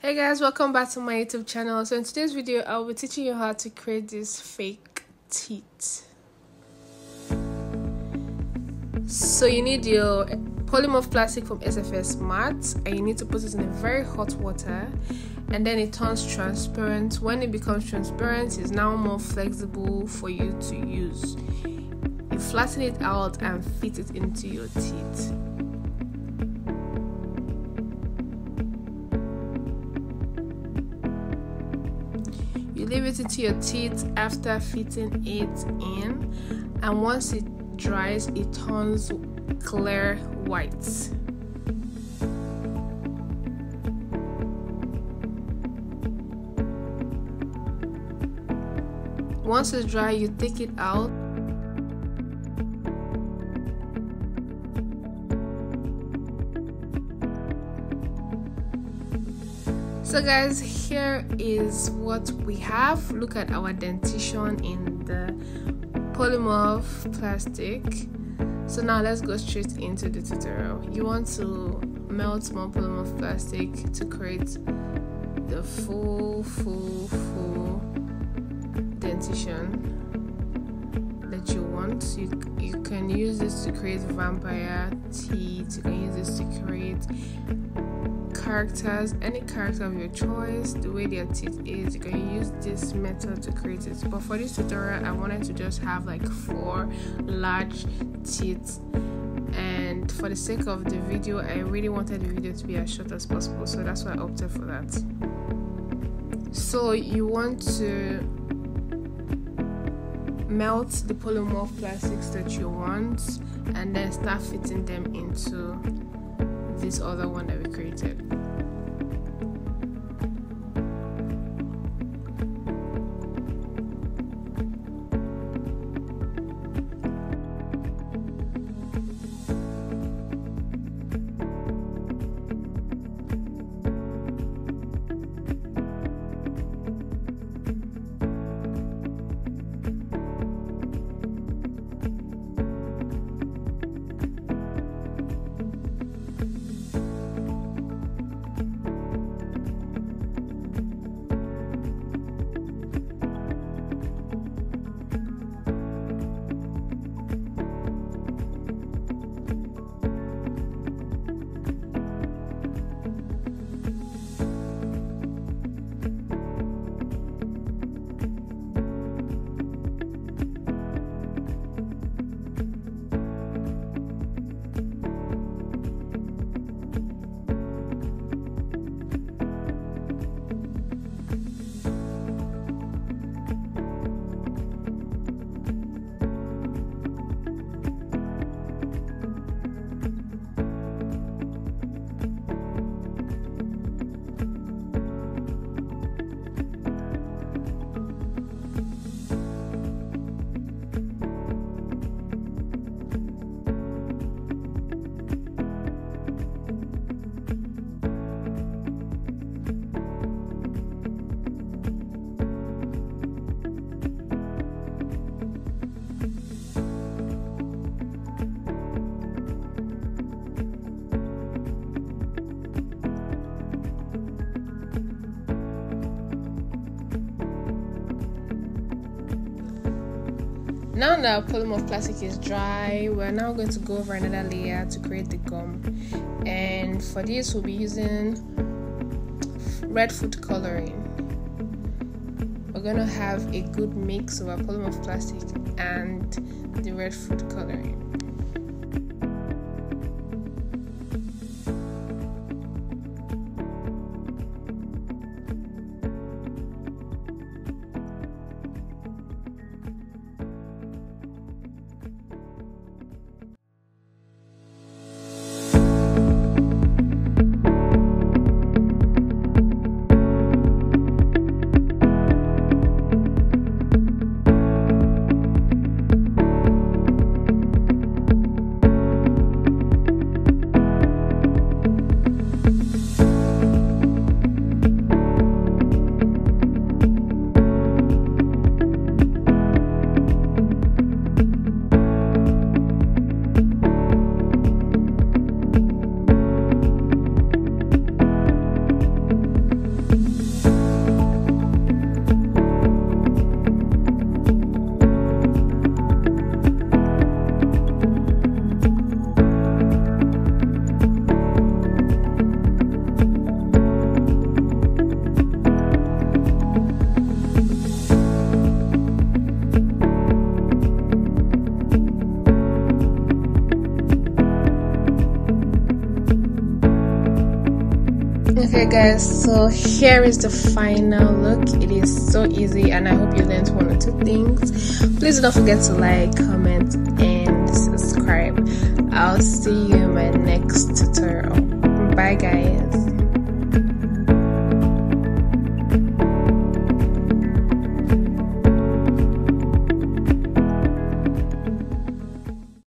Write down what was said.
Hey guys, welcome back to my YouTube channel. So in today's video, I'll be teaching you how to create these fake teeth. So you need your polymorph plastic from Sfx Products, and you need to put it in a very hot water, and then it turns transparent. When it becomes transparent, it's now more flexible for you to use. You flatten it out and fit it into your teeth. You leave it into your teeth after fitting it in, and once it dries, it turns clear white. Once it's dry, you take it out. So guys, here is what we have. Look at our dentition in the polymorph plastic. So now let's go straight into the tutorial. You want to melt more polymorph plastic to create the full dentition that you want. You can use this to create vampire teeth. You can use this to create characters, any character of your choice, the way their teeth is. You can use this method to create it, but for this tutorial I wanted to just have like 4 large teeth, and for the sake of the video I really wanted the video to be as short as possible, so that's why I opted for that. So you want to melt the polymorph plastics that you want and then start fitting them into this other one that we created. Now that our polymorph plastic is dry, we're now going to go over another layer to create the gum, and for this we'll be using red food coloring. We're going to have a good mix of our polymorph plastic and the red food coloring. Okay guys, so here is the final look. It is so easy and I hope you learned one or two things. Please don't forget to like, comment and subscribe. I'll see you in my next tutorial. Bye guys.